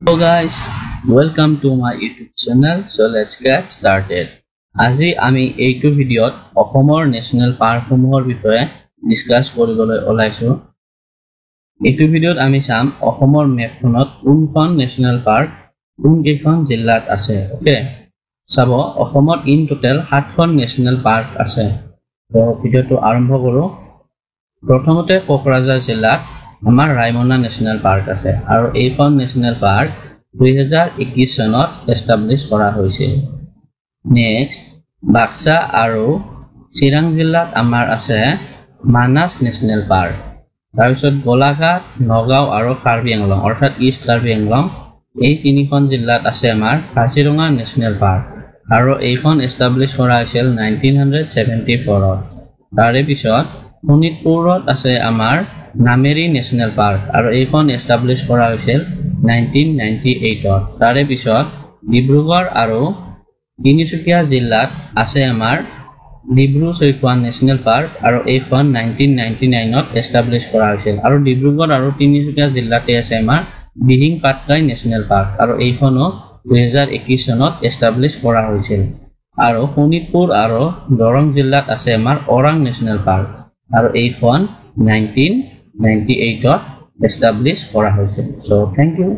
Hello guys, welcome to my YouTube channel. So let's get started. আজি আমি এইটো ভিডিঅ'ত অসমৰ ন্যাশনাল পাৰ্কসমূহৰ বিষয়ে ডিসকাস কৰিবলৈ ওলাইছো। এইটো ভিডিঅ'ত আমি চাম অসমৰ মেপখনত কোনখন ন্যাশনাল পাৰ্ক কোন কেইখন জিলাত আছে। ওকে, চাব অসমত ইন টোটাল 7খন ন্যাশনাল পাৰ্ক আছে। তো ভিডিঅ'টো আৰম্ভ কৰো। প্ৰথমতে কোকৰাঝাৰ জিলাত আমাৰ ৰায়মনা ন্যাশনাল পাৰ্ক আছে আৰু এইখন ন্যাশনাল পাৰ্ক 2021 চনত এস্টাব্লিশ কৰা হৈছিল। নেক্সট বাক্সা আৰু চিৰাং জিলাত আমাৰ আছে মানাস ন্যাশনাল পাৰ্ক। তাৰপিছত গোলাঘাট, নগাঁও আৰু কাৰ্বি আংলং অৰ্থাৎ ইষ্ট কাৰ্বি আংলং এই তিনিখন জিলাত আছে আমাৰ কাজিৰঙা ন্যাশনাল পাৰ্ক আৰু এইখন এস্টাব্লিশ কৰা হৈছিল 1974 ত। তাৰে পিছত শোণিতপুৰত আছে আমাৰ নামেৰি ন্যাশনাল পাৰ্ক আৰু এইখন এস্টাব্লিশ কৰা হৈছিল 1998 ত। তাৰে পিছত ডিব্ৰুগড় আৰু তিনিচুকীয়া জিলাত আছে আমাৰ ডিব্ৰু-চৈখোৱা ন্যাশনাল পাৰ্ক আৰু এইখন 1999 ত এস্টাব্লিশ কৰা হৈছিল আৰু ডিব্ৰুগড় আৰু তিনিচুকীয়া জিলাতে আছে আমাৰ দিহিং পাটকাই ন্যাশনাল পাৰ্ক আৰু এইখনো 2021 চনত এস্টাব্লিশ কৰা হৈছিল। আৰু শোণিতপুৰ আৰু দৰং জিলাত আছে আমাৰ ওৰাং ন্যাশনাল পাৰ্ক আৰু এইখন 1998 ত এস্টাব্লিশ কৰা হৈছিল। So thank you.